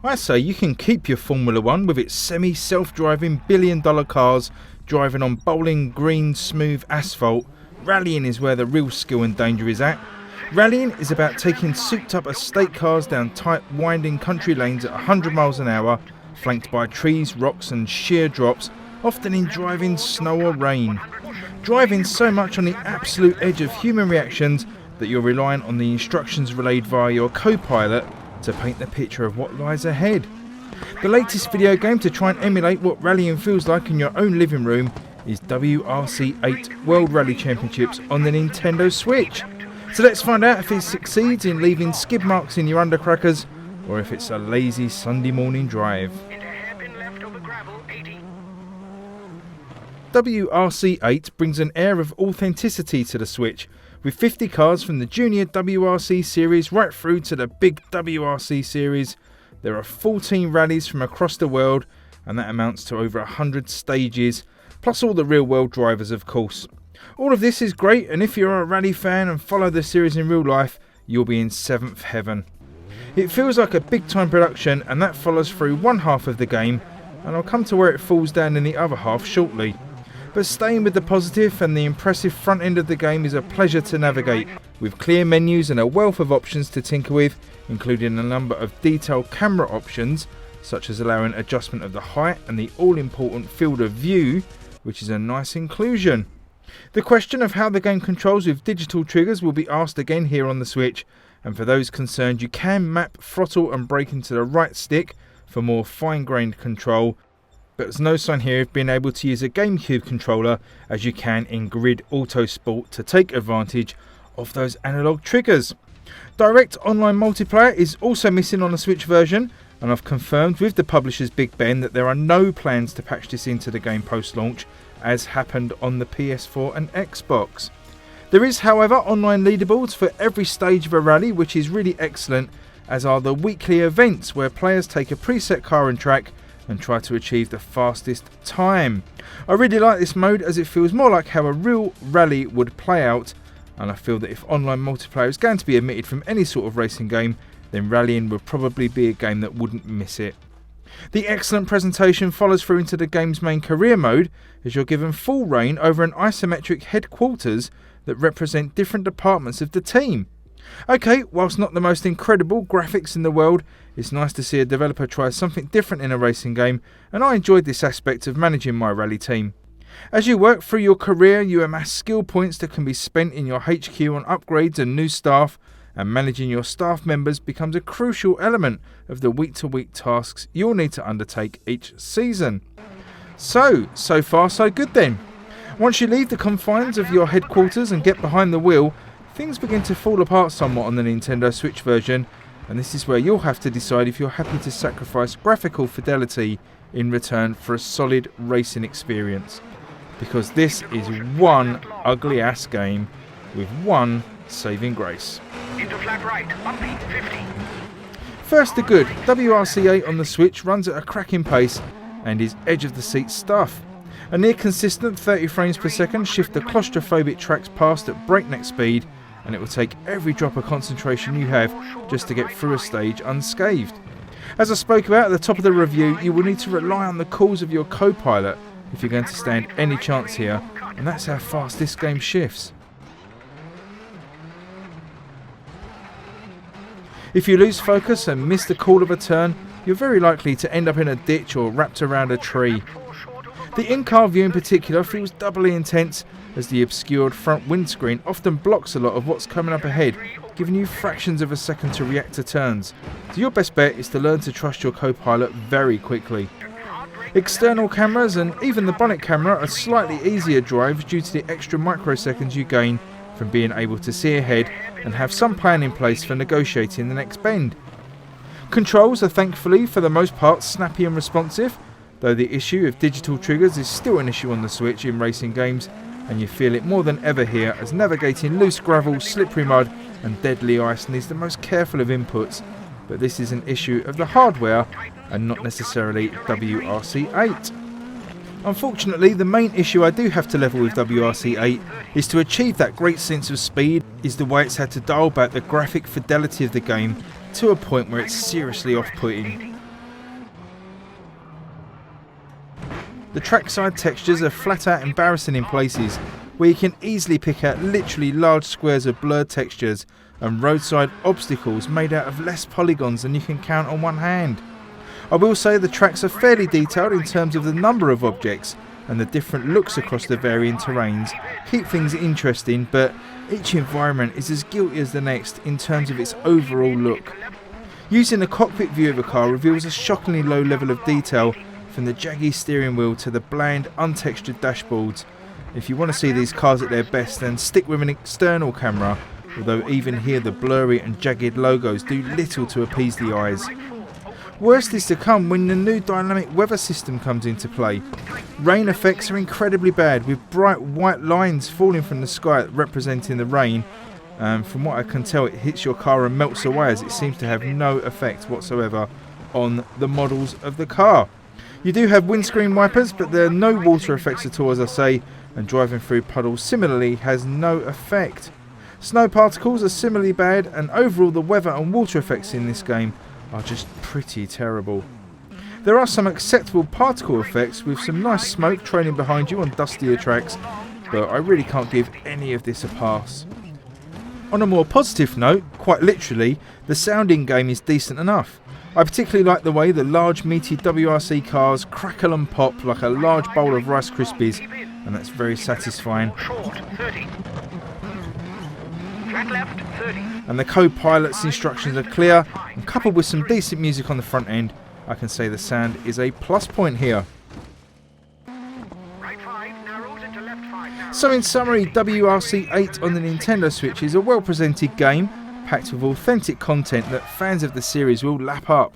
I say you can keep your Formula One with its semi-self-driving billion-dollar cars driving on bowling green smooth asphalt. Rallying is where the real skill and danger is at. Rallying is about taking souped-up estate cars down tight, winding country lanes at 100 miles an hour, flanked by trees, rocks and sheer drops, often in driving snow or rain. Driving so much on the absolute edge of human reactions that you're relying on the instructions relayed via your co-pilot to paint the picture of what lies ahead. The latest video game to try and emulate what rallying feels like in your own living room is WRC8 World Rally Championships on the Nintendo Switch. So let's find out if it succeeds in leaving skid marks in your undercrackers, or if it's a lazy Sunday morning drive. WRC8 brings an air of authenticity to the Switch, with 50 cars from the junior WRC series right through to the big WRC series. There are 14 rallies from across the world, and that amounts to over 100 stages, plus all the real world drivers of course. All of this is great, and if you're a rally fan and follow the series in real life, you'll be in 7th heaven. It feels like a big time production, and that follows through one half of the game, and I'll come to where it falls down in the other half shortly. But staying with the positive, and the impressive front end of the game is a pleasure to navigate, with clear menus and a wealth of options to tinker with, including a number of detailed camera options, such as allowing adjustment of the height and the all-important field of view, which is a nice inclusion. The question of how the game controls with digital triggers will be asked again here on the Switch, and for those concerned you can map throttle and brake into the right stick for more fine-grained control, but there's no sign here of being able to use a GameCube controller as you can in Grid Autosport to take advantage of those analog triggers. Direct online multiplayer is also missing on the Switch version, and I've confirmed with the publishers BigBen that there are no plans to patch this into the game post-launch, as happened on the PS4 and Xbox. There is, however, online leaderboards for every stage of a rally, which is really excellent, as are the weekly events where players take a preset car and track and try to achieve the fastest time. I really like this mode as it feels more like how a real rally would play out, and I feel that if online multiplayer is going to be omitted from any sort of racing game, then rallying would probably be a game that wouldn't miss it. The excellent presentation follows through into the game's main career mode, as you're given full reign over an isometric headquarters that represent different departments of the team. Okay, whilst not the most incredible graphics in the world, it's nice to see a developer try something different in a racing game, and I enjoyed this aspect of managing my rally team. As you work through your career, you amass skill points that can be spent in your HQ on upgrades and new staff, and managing your staff members becomes a crucial element of the week-to-week tasks you'll need to undertake each season. So far so good then. Once you leave the confines of your headquarters and get behind the wheel, things begin to fall apart somewhat on the Nintendo Switch version, and this is where you'll have to decide if you're happy to sacrifice graphical fidelity in return for a solid racing experience. Because this is one ugly ass game with one saving grace. Into flat right, bumpy, 50. First the good, WRC8 on the Switch runs at a cracking pace and is edge of the seat stuff. A near consistent 30 frames per second shift the claustrophobic tracks past at breakneck speed, and it will take every drop of concentration you have just to get through a stage unscathed. As I spoke about at the top of the review, you will need to rely on the calls of your co-pilot if you're going to stand any chance here, and that's how fast this game shifts. If you lose focus and miss the call of a turn, you're very likely to end up in a ditch or wrapped around a tree. The in-car view in particular feels doubly intense, as the obscured front windscreen often blocks a lot of what's coming up ahead, giving you fractions of a second to react to turns. So your best bet is to learn to trust your co-pilot very quickly. External cameras and even the bonnet camera are slightly easier drives due to the extra microseconds you gain from being able to see ahead and have some plan in place for negotiating the next bend. Controls are thankfully for the most part snappy and responsive, though the issue of digital triggers is still an issue on the Switch in racing games, and you feel it more than ever here, as navigating loose gravel, slippery mud and deadly ice needs the most careful of inputs, but this is an issue of the hardware and not necessarily WRC8. Unfortunately, the main issue I do have to level with WRC8 is to achieve that great sense of speed is the way it's had to dial back the graphic fidelity of the game to a point where it's seriously off-putting. The trackside textures are flat out embarrassing in places, where you can easily pick out literally large squares of blurred textures and roadside obstacles made out of less polygons than you can count on one hand. I will say the tracks are fairly detailed in terms of the number of objects, and the different looks across the varying terrains keep things interesting, but each environment is as guilty as the next in terms of its overall look. Using the cockpit view of a car reveals a shockingly low level of detail, from the jaggy steering wheel to the bland, untextured dashboards. If you want to see these cars at their best, then stick with an external camera, although even here the blurry and jagged logos do little to appease the eyes. Worst is to come when the new dynamic weather system comes into play. Rain effects are incredibly bad, with bright white lines falling from the sky representing the rain. From what I can tell, it hits your car and melts away, as it seems to have no effect whatsoever on the models of the car. You do have windscreen wipers, but there are no water effects at all, as I say, and driving through puddles similarly has no effect. Snow particles are similarly bad, and overall the weather and water effects in this game are just pretty terrible. There are some acceptable particle effects, with some nice smoke trailing behind you on dustier tracks, but I really can't give any of this a pass. On a more positive note, quite literally, the sound in game is decent enough. I particularly like the way the large meaty WRC cars crackle and pop like a large bowl of Rice Krispies, and that's very satisfying. Short, 30. Flat left, 30. And the co-pilot's instructions are clear, and coupled with some decent music on the front end, I can say the sound is a plus point here. Right 5, narrows into left 5, narrows. So in summary, WRC8 on the Nintendo Switch is a well presented game, packed with authentic content that fans of the series will lap up.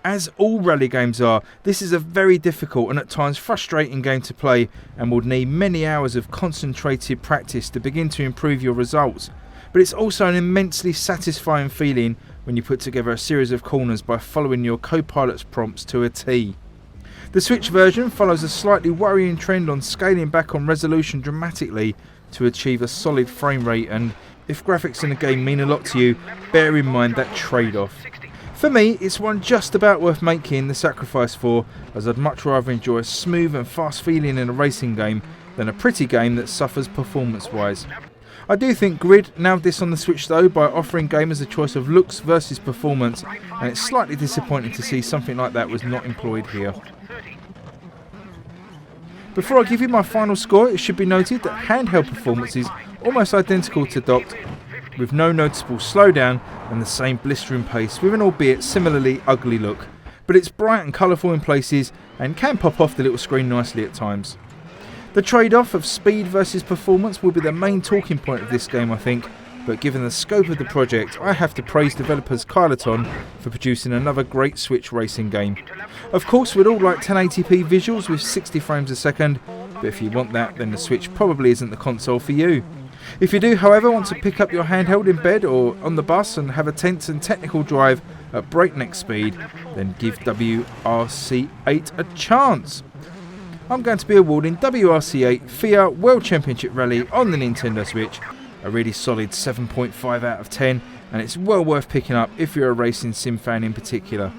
As all rally games are, this is a very difficult and at times frustrating game to play, and would need many hours of concentrated practice to begin to improve your results. But it's also an immensely satisfying feeling when you put together a series of corners by following your co-pilot's prompts to a T. The Switch version follows a slightly worrying trend on scaling back on resolution dramatically to achieve a solid frame rate, and if graphics in the game mean a lot to you, bear in mind that trade-off. For me, it's one just about worth making the sacrifice for, as I'd much rather enjoy a smooth and fast feeling in a racing game than a pretty game that suffers performance-wise. I do think Grid nailed this on the Switch though, by offering gamers a choice of looks versus performance, and it's slightly disappointing to see something like that was not employed here. Before I give you my final score, it should be noted that handheld performance is almost identical to docked, with no noticeable slowdown and the same blistering pace, with an albeit similarly ugly look, but it's bright and colourful in places and can pop off the little screen nicely at times. The trade-off of speed versus performance will be the main talking point of this game, I think, but given the scope of the project, I have to praise developers Kylotonn for producing another great Switch racing game. Of course, we'd all like 1080p visuals with 60 frames a second, but if you want that, then the Switch probably isn't the console for you. If you do, however, want to pick up your handheld in bed or on the bus and have a tense and technical drive at breakneck speed, then give WRC8 a chance. I'm going to be awarding WRC8 FIA World Championship Rally on the Nintendo Switch a really solid 7.5 out of 10, and it's well worth picking up if you're a racing sim fan in particular.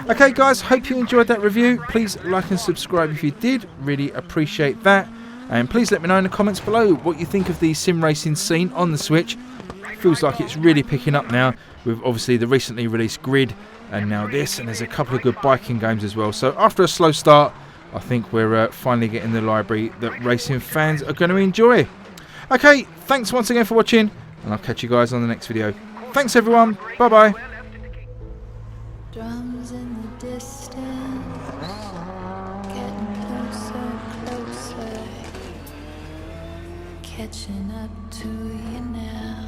Okay guys, hope you enjoyed that review. Please like and subscribe if you did, really appreciate that. And please let me know in the comments below what you think of the sim racing scene on the Switch. Feels like it's really picking up now, with obviously the recently released Grid and now this, and there's a couple of good biking games as well. So after a slow start, I think we're finally getting the library that racing fans are going to enjoy. Okay, thanks once again for watching, and I'll catch you guys on the next video. Thanks everyone, bye bye. Drums in the distance, getting closer, closer, catching up to you now.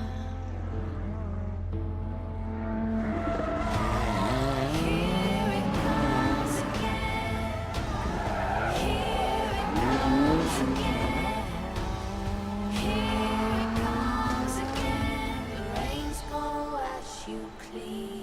Here it comes again, here it comes again, here it comes again. The rain's gonna wash you clean.